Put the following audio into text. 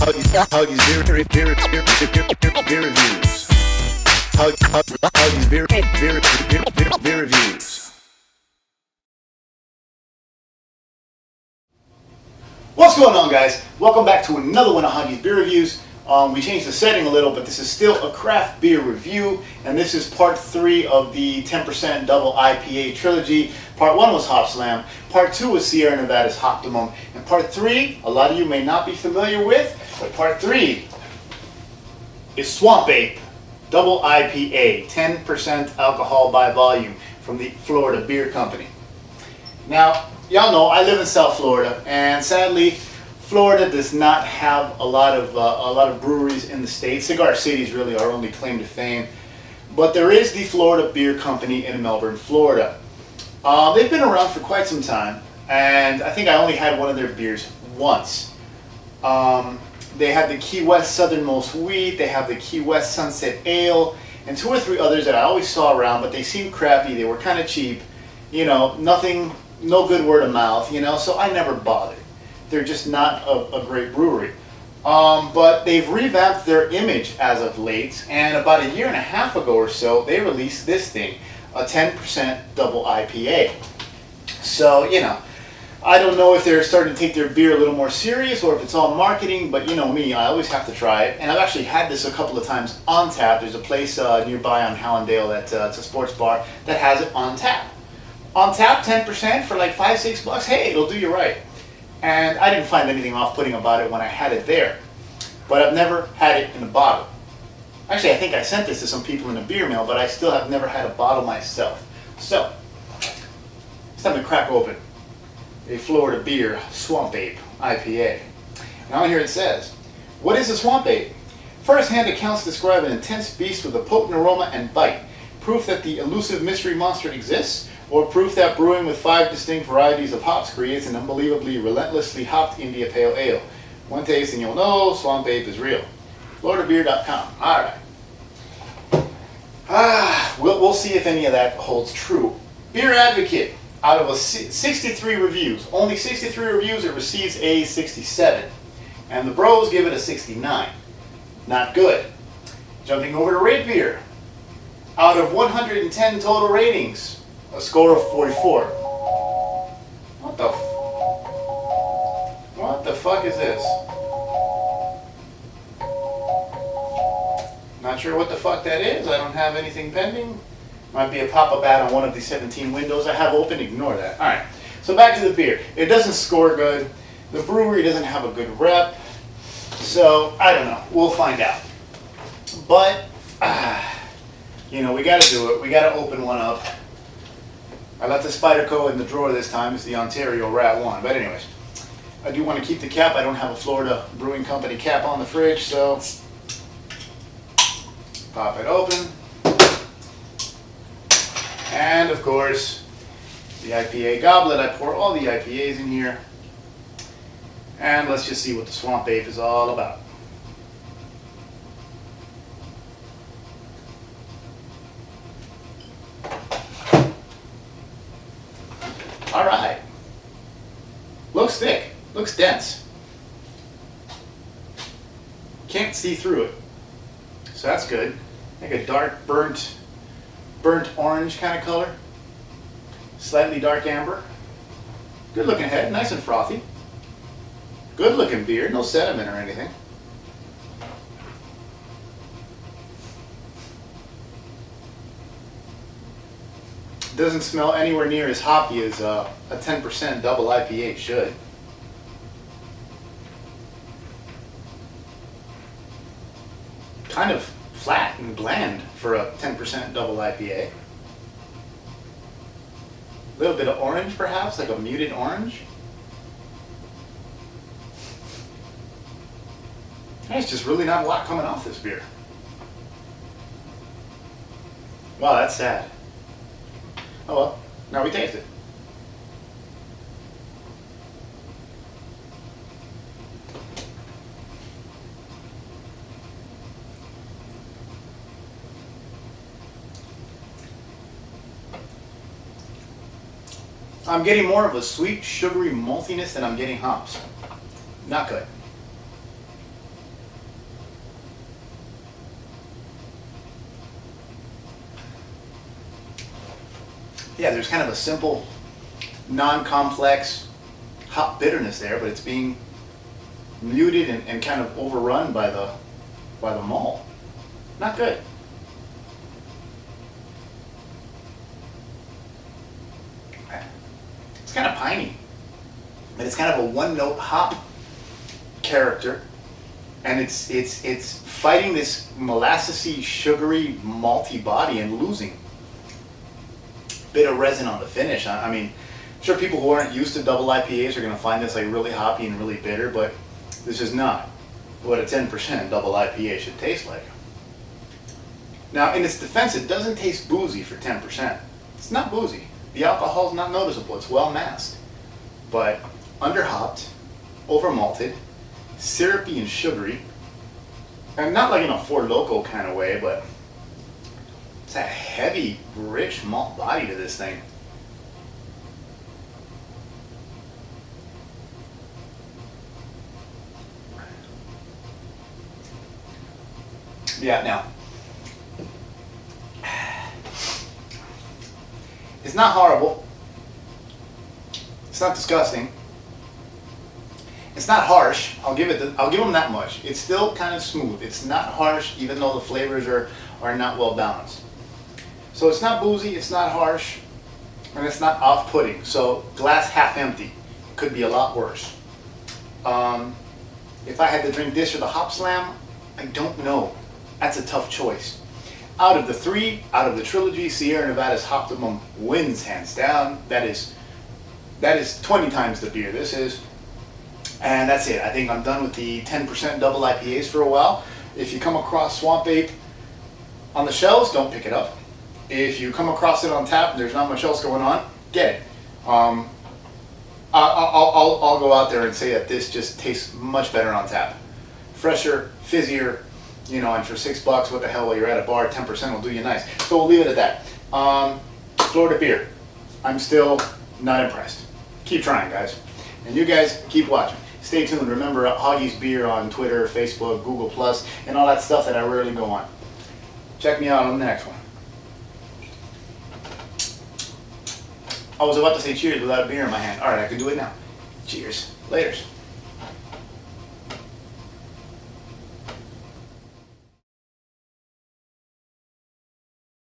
Hoggie's beer reviews. Hoggie's beer reviews. What's going on, guys? Welcome back to another one of Hoggie's beer reviews. We changed the setting a little, but this is still a craft beer review, and this is part 3 of the 10% double IPA trilogy. Part 1 was Hop Slam, part 2 was Sierra Nevada's Hoptimum, and part 3, a lot of you may not be familiar with, but part 3 is Swamp Ape Double IPA, 10% alcohol by volume from the Florida Beer Company. Now, y'all know I live in South Florida, and sadly, Florida does not have a lot of breweries in the state. Cigar City's really our only claim to fame, but there is the Florida Beer Company in Melbourne, Florida. They've been around for quite some time, and I think I only had one of their beers once. They have the Key West Southernmost Wheat, they have the Key West Sunset Ale, and 2 or 3 others that I always saw around, but they seemed crappy. They were kind of cheap, you know, no good word of mouth, you know, so I never bothered. They're just not a great brewery. But they've revamped their image as of late, and about a year and a half ago or so, they released this thing, a 10% double IPA. So, you know, I don't know if they're starting to take their beer a little more serious or if it's all marketing, but you know me, I always have to try it. And I've actually had this a couple of times on tap. There's a place nearby on Hallandale that's it's a sports bar that has it on tap. On tap, 10% for like $5-6. Hey, it'll do you right. And I didn't find anything off-putting about it when I had it there. But I've never had it in a bottle. Actually, I think I sent this to some people in a beer mail, but I still have never had a bottle myself. So, it's time to crack open a Florida Beer Swamp Ape IPA. Now here it says, what is a Swamp Ape? First-hand accounts describe an intense beast with a potent aroma and bite. Proof that the elusive mystery monster exists, or proof that brewing with 5 distinct varieties of hops creates an unbelievably relentlessly hopped India Pale Ale. One taste and you'll know Swamp Ape is real. FloridaBeer.com. Alright. We'll see if any of that holds true. Beer Advocate. Out of 63 reviews, only 63 reviews, it receives a 67. And the bros give it a 69. Not good. Jumping over to Rate Beer. Out of 110 total ratings, a score of 44. What the fuck is this? Not sure what the fuck that is. I don't have anything pending. Might be a pop-up ad on one of the 17 windows I have open. Ignore that. Alright, so back to the beer. It doesn't score good. The brewery doesn't have a good rep. So, I don't know. We'll find out. But, you know, we gotta do it. We gotta open one up. I left the Spyderco in the drawer this time. It's the Ontario Rat 1. But anyways, I do want to keep the cap. I don't have a Florida Brewing Company cap on the fridge, so pop it open. And of course, the IPA goblet. I pour all the IPAs in here. And let's just see what the Swamp Ape is all about. Alright. Looks thick. Looks dense. Can't see through it. So that's good. Like a dark burnt orange kind of color. Slightly dark amber. Good looking head. Nice and frothy. Good looking beer. No sediment or anything. Doesn't smell anywhere near as hoppy as a 10% double IPA should. Kind of flat and bland for a 10% double IPA. A little bit of orange perhaps, like a muted orange. There's just really not a lot coming off this beer. Wow, that's sad. Oh well, now we taste it. I'm getting more of a sweet, sugary maltiness than I'm getting hops. Not good. yeah, there's kind of a simple, non-complex hop bitterness there, but it's being muted and kind of overrun by the malt. Not good. It's kind of piney, but it's kind of a one-note hop character, and it's fighting this molassesy, sugary, malty body and losing a bit of resin on the finish. I mean, I'm sure people who aren't used to double IPAs are going to find this like really hoppy and really bitter, but this is not what a 10% double IPA should taste like. Now, in its defense, it doesn't taste boozy for 10%. It's not boozy. The alcohol is not noticeable. It's well masked, but under-hopped, over-malted, syrupy and sugary, and not like in a Four Loko kind of way, but it's a heavy, rich malt body to this thing. Yeah, now, it's not horrible. It's not disgusting. It's not harsh. I'll give them that much. It's still kind of smooth. It's not harsh, even though the flavors are not well balanced. So it's not boozy, it's not harsh, and it's not off-putting. So glass half empty. Could be a lot worse. If I had to drink this or the Hop Slam, I don't know. That's a tough choice. Out of the three, out of the trilogy, Sierra Nevada's Hoptimum wins hands down. That is 20 times the beer this is. And that's it. I think I'm done with the 10% double IPAs for a while. If you come across Swamp Ape on the shelves, don't pick it up. If you come across it on tap and there's not much else going on, get it. I'll go out there and say that this just tastes much better on tap. Fresher, fizzier, you know, and for $6, what the hell, while you're at a bar, 10% will do you nice. So we'll leave it at that. Florida beer. I'm still not impressed. Keep trying, guys. And you guys keep watching. Stay tuned. Remember Hoggie's Beer on Twitter, Facebook, Google+, and all that stuff that I rarely go on. Check me out on the next one. I was about to say cheers without a beer in my hand. All right, I can do it now. Cheers. Laters.